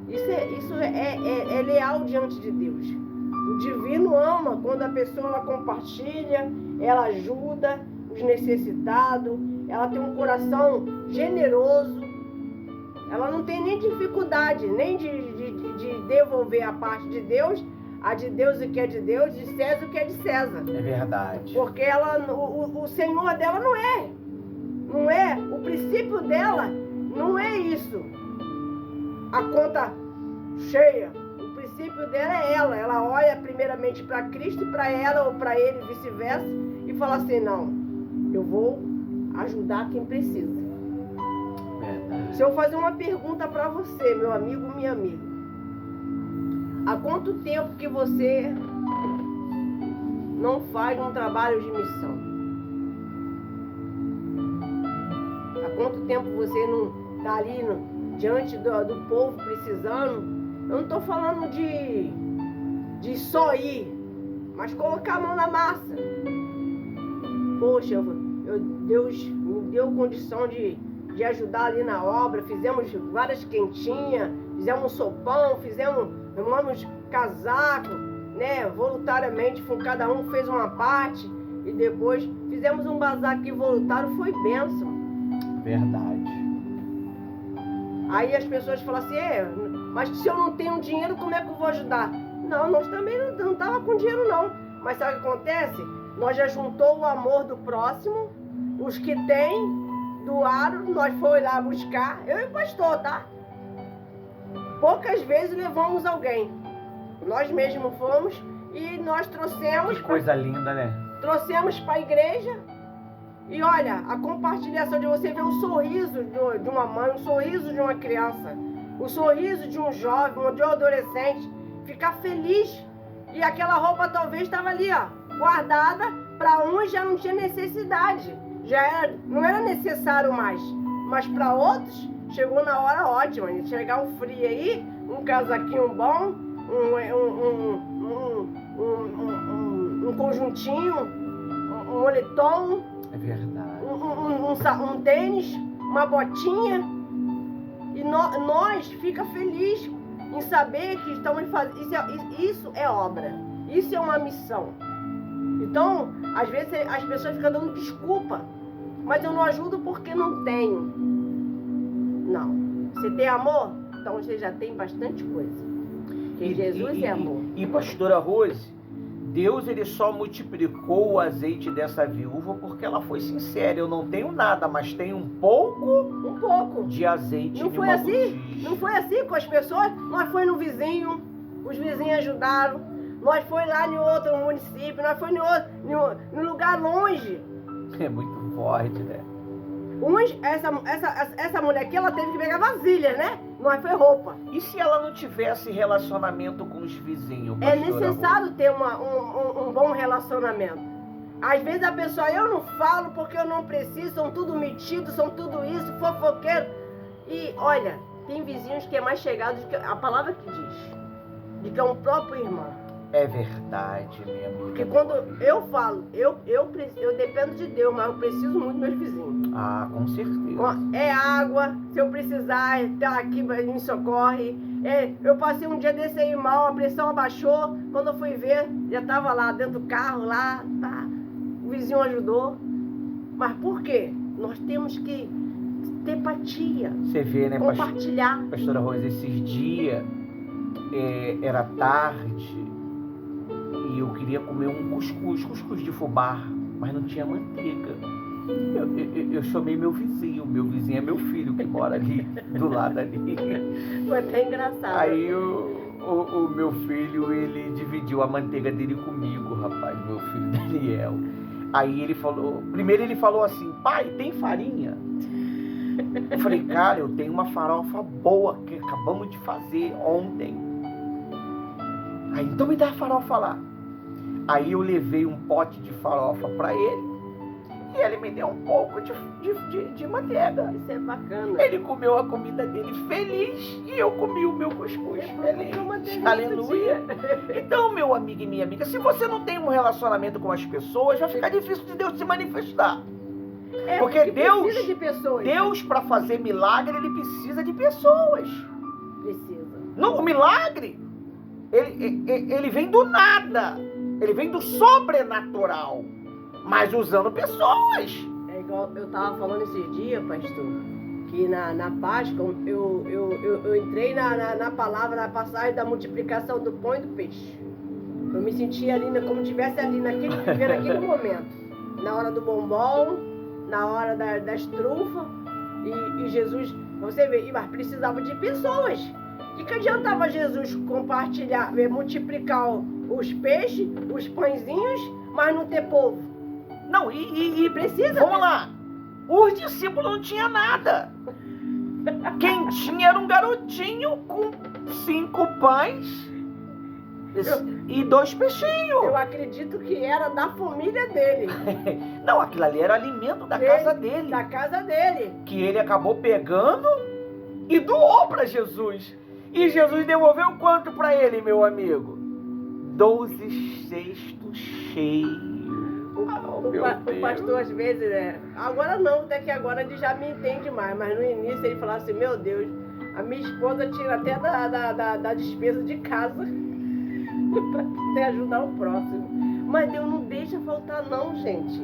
Isso é leal diante de Deus. O divino ama quando a pessoa ela compartilha, ela ajuda, os necessitados, ela tem um coração generoso, ela não tem nem dificuldade, nem de devolver a parte de Deus, a de Deus o que é de Deus, de César o que é de César. É verdade. Porque ela, o Senhor dela não é, o princípio dela não é isso, a conta cheia. O princípio dela é ela olha primeiramente para Cristo e para ela ou para ele, vice-versa, e fala assim, não, eu vou ajudar quem precisa. Verdade. Se eu fazer uma pergunta para você, meu amigo, minha amiga, há quanto tempo que você não faz um trabalho de missão? Há quanto tempo você não está ali diante do povo precisando? Eu não estou falando de só ir, mas colocar a mão na massa. Poxa, Deus me deu condição de ajudar ali na obra, fizemos várias quentinhas, fizemos sopão, arrumamos casaco, né? Voluntariamente, cada um fez uma parte e depois fizemos um bazar aqui voluntário, foi bênção. Verdade. Aí as pessoas falam assim, mas se eu não tenho dinheiro, como é que eu vou ajudar? Não, nós também não estávamos com dinheiro não. Mas sabe o que acontece? Nós já juntou o amor do próximo, os que têm, doaram, nós fomos lá buscar, eu e o pastor, tá? Poucas vezes levamos alguém. Nós mesmos fomos e nós trouxemos... Que coisa linda, né? Trouxemos para a igreja. E olha, a compartilhação de você ver o sorriso de uma mãe, o sorriso de uma criança, o sorriso de um jovem, de um adolescente, ficar feliz. E aquela roupa talvez estava ali, ó, guardada, para uns já não tinha necessidade, não era necessário mais. Mas para outros, chegou na hora ótima, de chegar o frio aí, um casaquinho bom, um conjuntinho, um moletom. É verdade. Um tênis, uma botinha. E nós fica feliz em saber que estamos fazendo. Isso é obra. Isso é uma missão. Então, às vezes as pessoas ficam dando desculpa. Mas eu não ajudo porque não tenho. Não. Você tem amor? Então você já tem bastante coisa. Porque Jesus é amor. E pastora Rose, Deus ele só multiplicou o azeite dessa viúva porque ela foi sincera. Eu não tenho nada, mas tenho um pouco de azeite. Não foi assim? Não foi assim com as pessoas? Nós foi no vizinho, os vizinhos ajudaram. Nós foi lá em outro município, nós foi em lugar longe. É muito forte, né? Essa mulher aqui, ela teve que pegar vasilha, né? Nós foi roupa. E se ela não tivesse relacionamento com os vizinhos? É necessário ter um bom relacionamento. Às vezes a pessoa, eu não falo porque eu não preciso, são tudo metidos, são tudo isso, fofoqueiro. E olha, tem vizinhos que é mais chegado do que a palavra que diz, de que é um próprio irmão. É verdade, minha amiga. Porque quando eu falo, eu dependo de Deus, mas eu preciso muito dos meus vizinhos. Ah, com certeza. É água, se eu precisar, tá aqui, me socorre. Eu passei um dia desse aí mal, a pressão abaixou. Quando eu fui ver, já estava lá dentro do carro, lá, tá. O vizinho ajudou. Mas por quê? Nós temos que ter empatia. Você vê, né, compartilhar. Pastora Rosa, esses dias era tarde. E eu queria comer um cuscuz de fubá, mas não tinha manteiga. Eu chamei meu vizinho é meu filho que mora ali, do lado ali. Foi até engraçado. Aí o meu filho, ele dividiu a manteiga dele comigo, rapaz, meu filho Daniel. Aí ele falou, primeiro ele falou assim, pai, tem farinha? Eu falei, cara, eu tenho uma farofa boa que acabamos de fazer ontem. Aí, então me dá a farofa lá. Aí eu levei um pote de farofa para ele e ele me deu um pouco de manteiga. Isso é bacana. Ele comeu a comida dele feliz e eu comi o meu cuscuz feliz. Aleluia. Então, meu amigo e minha amiga, se você não tem um relacionamento com as pessoas, vai ficar difícil de Deus se manifestar. Porque Deus para fazer milagre, ele precisa de pessoas. Precisa. Não, o milagre, ele vem do nada. Ele vem do sobrenatural. mas usando pessoas. É igual eu estava falando esses dias, pastor, que na Páscoa eu entrei na palavra, na passagem da multiplicação do pão e do peixe. Eu me sentia ali como estivesse ali vivendo aquele momento. Na hora do bombom, na hora das trufas. E Jesus, você vê, mas precisava de pessoas. O que adiantava Jesus compartilhar, multiplicar os peixes, os pãezinhos, mas não ter povo? Não, e precisa. Vamos lá. Os discípulos não tinham nada. Quem tinha era um garotinho com 5 pães e 2 peixinhos. Eu acredito que era da família dele. Não, aquilo ali era alimento da casa dele. Da casa dele. Que ele acabou pegando e doou para Jesus. E Jesus devolveu quanto para ele, meu amigo? 12 cestos cheios. O pastor às vezes, agora não, até que agora ele já me entende mais, mas no início ele falava assim, meu Deus, a minha esposa tira até da despesa de casa para poder ajudar o próximo. Mas Deus não deixa faltar não, gente.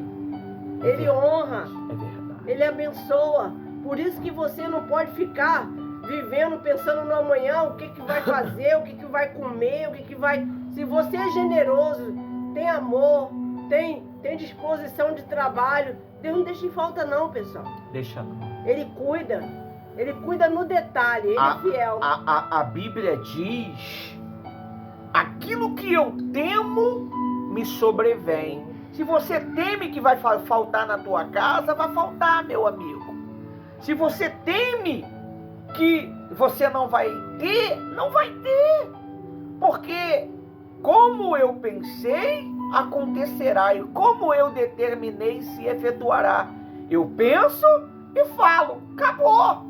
Ele honra, é verdade. Ele abençoa. Por isso que você não pode ficar vivendo, pensando no amanhã, o que vai fazer, o que vai comer, o que vai... Se você é generoso, tem amor, tem disposição de trabalho, Deus não deixa em falta não, pessoal. Deixa não. Ele cuida no detalhe, ele é fiel. A Bíblia diz, aquilo que eu temo me sobrevém. Se você teme que vai faltar na tua casa, vai faltar, meu amigo. Se você teme que você não vai ter, não vai ter. Porque como eu pensei, acontecerá, e como eu determinei, se efetuará. Eu penso e falo, acabou.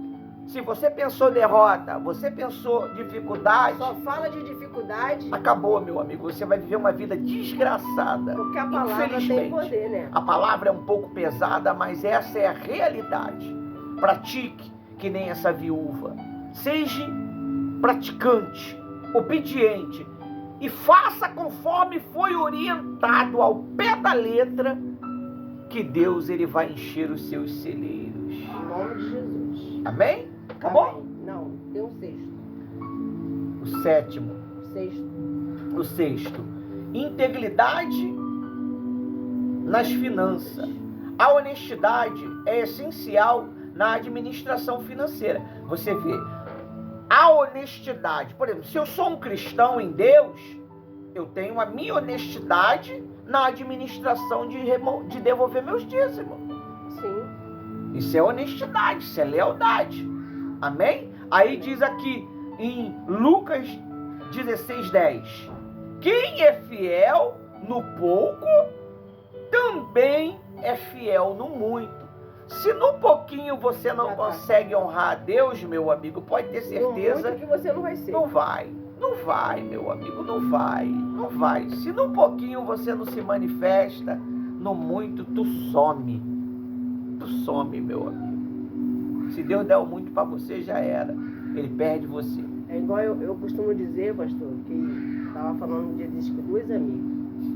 Se você pensou derrota, você pensou dificuldade, só fala de dificuldade, acabou, meu amigo. Você vai viver uma vida desgraçada. Porque a palavra tem poder, né? A palavra é um pouco pesada, mas essa é a realidade. Pratique que nem essa viúva. Seja praticante, obediente, e faça conforme foi orientado ao pé da letra, que Deus ele vai encher os seus celeiros. Em nome de Jesus. Amém? Acabou? Amém. Não, tem um sexto. O sétimo. Sexto. O sexto. Integridade nas finanças. A honestidade é essencial na administração financeira. Você vê, a honestidade, por exemplo, se eu sou um cristão em Deus, eu tenho a minha honestidade na administração de devolver meus dízimos. Sim. Isso é honestidade, isso é lealdade. Amém? Aí diz aqui em Lucas 16:10, quem é fiel no pouco, também é fiel no muito. Se no pouquinho você não consegue honrar a Deus, meu amigo, pode ter certeza que você não vai ser. Não vai, meu amigo, não vai. Se no pouquinho você não se manifesta, no muito tu some, meu amigo. Se Deus der o muito para você, já era. Ele perde você. É igual eu costumo dizer, pastor, que estava falando um dia disso com 2 amigos,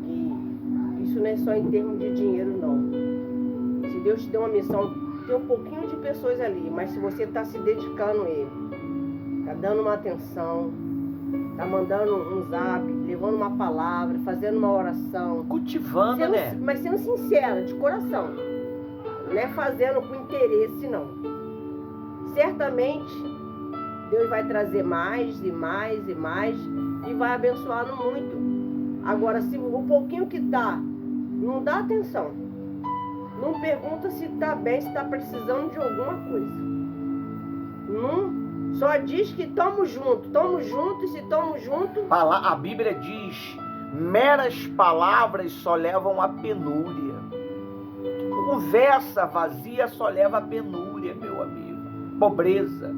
que isso não é só em termos de dinheiro, não. Se Deus te deu uma missão, tem um pouquinho de pessoas ali, mas se você está se dedicando a Ele, está dando uma atenção, está mandando um zap, levando uma palavra, fazendo uma oração, cultivando, né? Mas sendo sincera, de coração, não é fazendo com interesse, não. Certamente Deus vai trazer mais e mais e mais e vai abençoar no muito. Agora, se o pouquinho que dá, não dá atenção. Não pergunta se está bem, se está precisando de alguma coisa. Não, só diz que estamos juntos, e se estamos juntos... A Bíblia diz, meras palavras só levam a penúria. Conversa vazia só leva a penúria, meu amigo. Pobreza.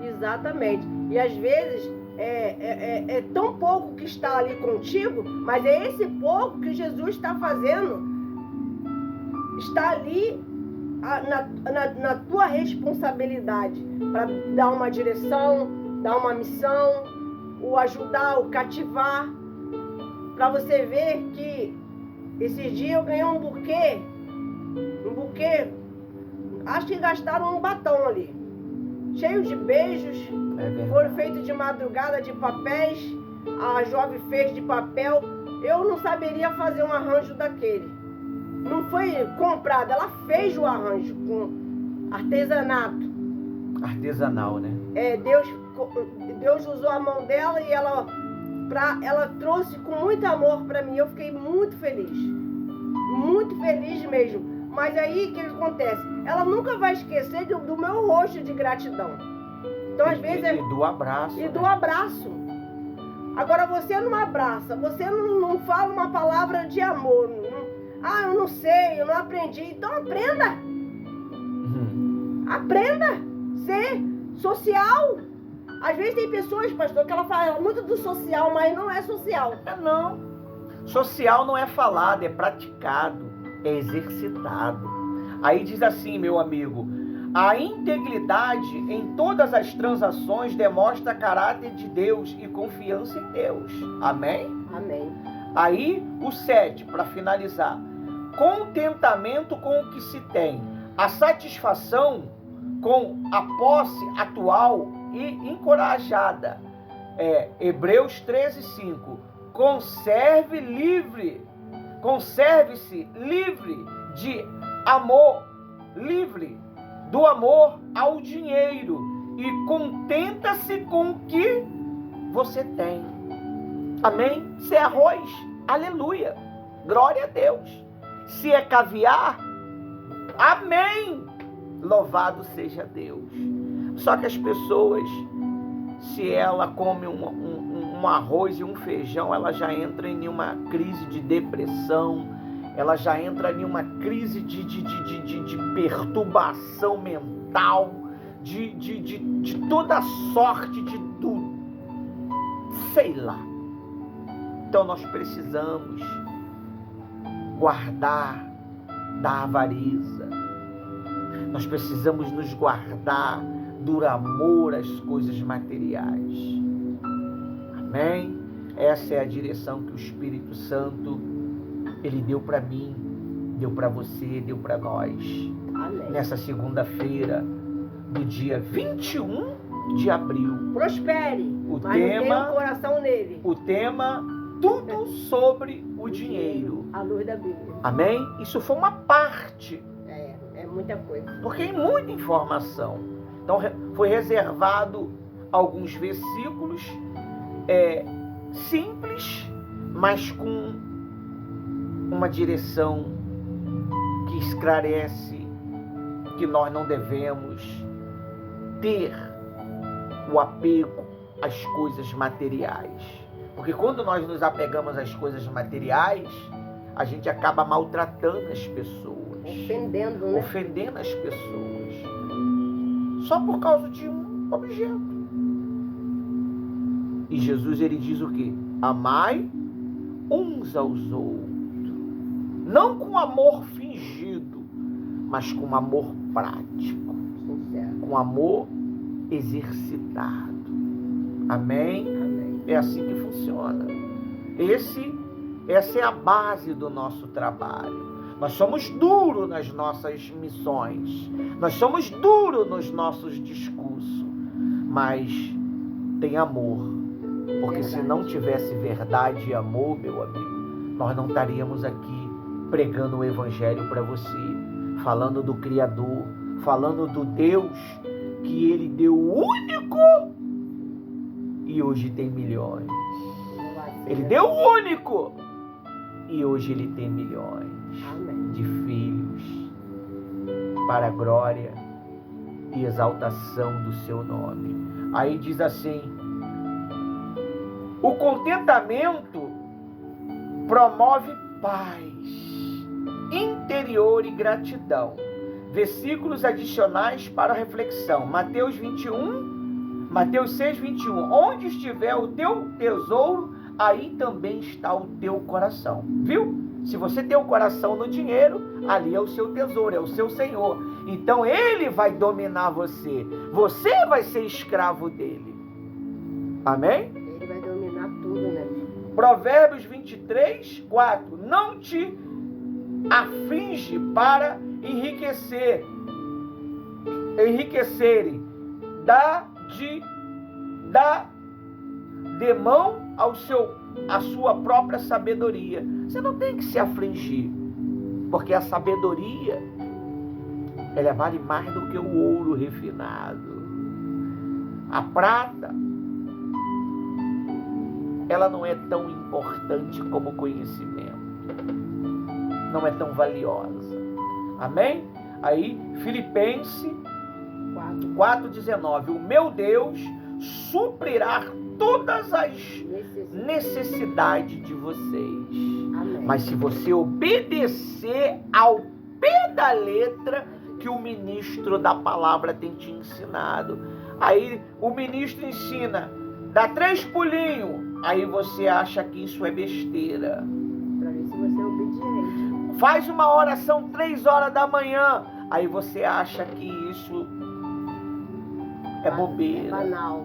Exatamente. E às vezes é tão pouco que está ali contigo, mas é esse pouco que Jesus está fazendo. Está ali na tua responsabilidade para dar uma direção, dar uma missão, o ajudar, o cativar, para você ver que Esses dias eu ganhei um buquê, acho que gastaram um batom ali, cheio de beijos, foram feitos de madrugada, de papéis, a jovem fez de papel. Eu não saberia fazer um arranjo daquele. Não foi comprado, ela fez o arranjo com artesanato. Artesanal, né? Deus usou a mão dela e ela trouxe com muito amor para mim. Eu fiquei muito feliz mesmo. Mas aí o que acontece? Ela nunca vai esquecer do meu rosto de gratidão. Então às vezes E do abraço. E do abraço. Agora você não abraça, você não fala uma palavra de amor. Eu não sei, eu não aprendi. Então aprenda. Aprenda a ser social. Às vezes tem pessoas, pastor, que ela fala muito do social, mas não é social. Não. Social não é falado, é praticado, é exercitado. Aí diz assim, meu amigo: a integridade em todas as transações demonstra caráter de Deus e confiança em Deus. Amém? Amém. Aí o 7, para finalizar: contentamento com o que se tem, a satisfação com a posse atual e encorajada. Hebreus 13:5. Conserve-se livre de amor, livre do amor ao dinheiro e contenta-se com o que você tem. Amém? Se é arroz, aleluia, glória a Deus. Se é caviar, amém, louvado seja Deus. Só que as pessoas, se ela come um arroz e um feijão, ela já entra em uma crise de depressão, ela já entra em uma crise de perturbação mental, de toda sorte, sei lá. Então nós precisamos guardar da avareza, nós precisamos nos guardar do amor às coisas materiais. Amém? Essa é a direção que o Espírito Santo, ele deu para mim, deu para você, deu para nós. Amém. Nessa segunda-feira do dia 21 de abril. Prospere, O mas tema, não tenha um coração nele. O tema: tudo sobre o dinheiro. A luz da Bíblia. Amém? Isso foi uma parte. É muita coisa. Porque é muita informação. Então foi reservado alguns versículos simples, mas com uma direção que esclarece que nós não devemos ter o apego às coisas materiais. Porque quando nós nos apegamos às coisas materiais, a gente acaba maltratando as pessoas. Ofendendo, né? Ofendendo as pessoas. Só por causa de um objeto. E Jesus, ele diz o quê? Amai uns aos outros. Não com amor fingido, mas com amor prático. Sincero. Com amor exercitado. Amém? Amém. É assim que funciona. Essa é a base do nosso trabalho. Nós somos duros nas nossas missões. Nós somos duros nos nossos discursos. Mas tem amor. Porque se não tivesse verdade e amor, meu amigo, nós não estaríamos aqui pregando o Evangelho para você, falando do Criador, falando do Deus que Ele deu o único e hoje tem milhões. Ele deu o único e hoje Ele tem milhões de filhos para a glória e exaltação do seu nome. Aí diz assim: o contentamento promove paz interior e gratidão. Versículos adicionais para a reflexão. Mateus 6:21. Onde estiver o teu tesouro, aí também está o teu coração. Viu? Se você tem o coração no dinheiro, ali é o seu tesouro, é o seu Senhor. Então Ele vai dominar você. Você vai ser escravo dele. Amém? Ele vai dominar tudo, né? Provérbios 23:4. Não te aflige para enriquecerem, dá de mão à sua própria sabedoria. Você não tem que se afligir, porque a sabedoria, ela vale mais do que o ouro refinado. A prata, ela não é tão importante como o conhecimento. Não é tão valiosa. Amém? Aí, Filipenses 4,19. O meu Deus suprirá todas as necessidades de vocês. Amém. Mas se você obedecer ao pé da letra que o ministro da palavra tem te ensinado. Aí o ministro ensina, dá 3 pulinhos. Aí você acha que isso é besteira. Para ver se você é obediente. Faz uma oração 3 horas da manhã. Aí você acha que isso é bobeira. É banal.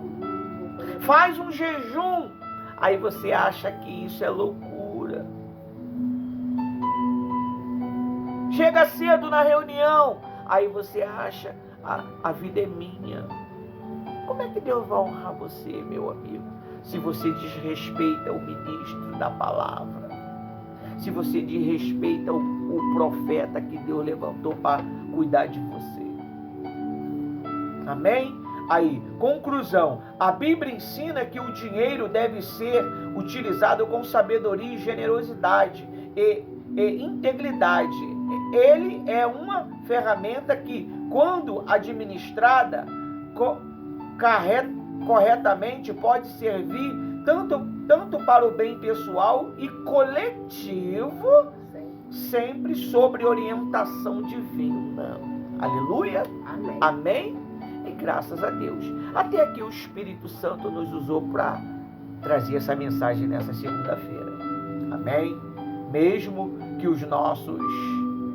Faz um jejum. Aí você acha que isso é loucura. Chega cedo na reunião. Aí você acha, a vida é minha. Como é que Deus vai honrar você, meu amigo? Se você desrespeita o ministro da palavra. Se você desrespeita o profeta que Deus levantou para cuidar de você. Amém? Aí, conclusão. A Bíblia ensina que o dinheiro deve ser utilizado com sabedoria e generosidade e integridade. Ele é uma ferramenta que, quando administrada corretamente, pode servir tanto para o bem pessoal e coletivo, sempre sobre orientação divina. Aleluia. Amém. Amém. E graças a Deus. Até aqui o Espírito Santo nos usou para trazer essa mensagem nessa segunda-feira. Amém. Mesmo que os nossos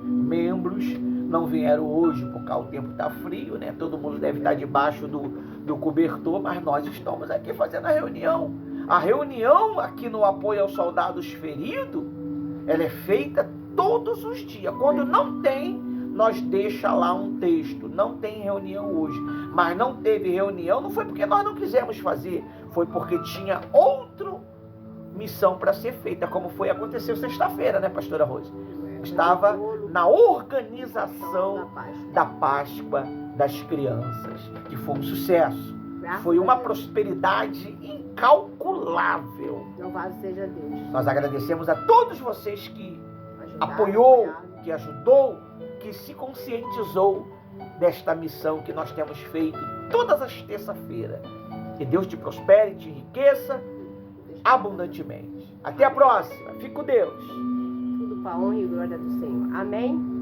membros não vieram hoje, porque o tempo está frio, né? Todo mundo deve estar debaixo do cobertor, mas nós estamos aqui fazendo a reunião. A reunião aqui no apoio aos soldados feridos, ela é feita todos os dias. Quando não tem, nós deixa lá um texto. Não tem reunião hoje. Mas não teve reunião, não foi porque nós não quisemos fazer, foi porque tinha outra missão para ser feita, como aconteceu sexta-feira, né, pastora Rose? Estava na organização da Páscoa das crianças, que foi um sucesso. Foi uma prosperidade incalculável. Louvado seja Deus. Nós agradecemos a todos vocês que apoiou, que ajudou, que se conscientizou desta missão que nós temos feito todas as terças-feiras. Que Deus te prospere, te enriqueça abundantemente. Até a próxima. Fique com Deus. Tudo para a honra e glória do Senhor. Amém?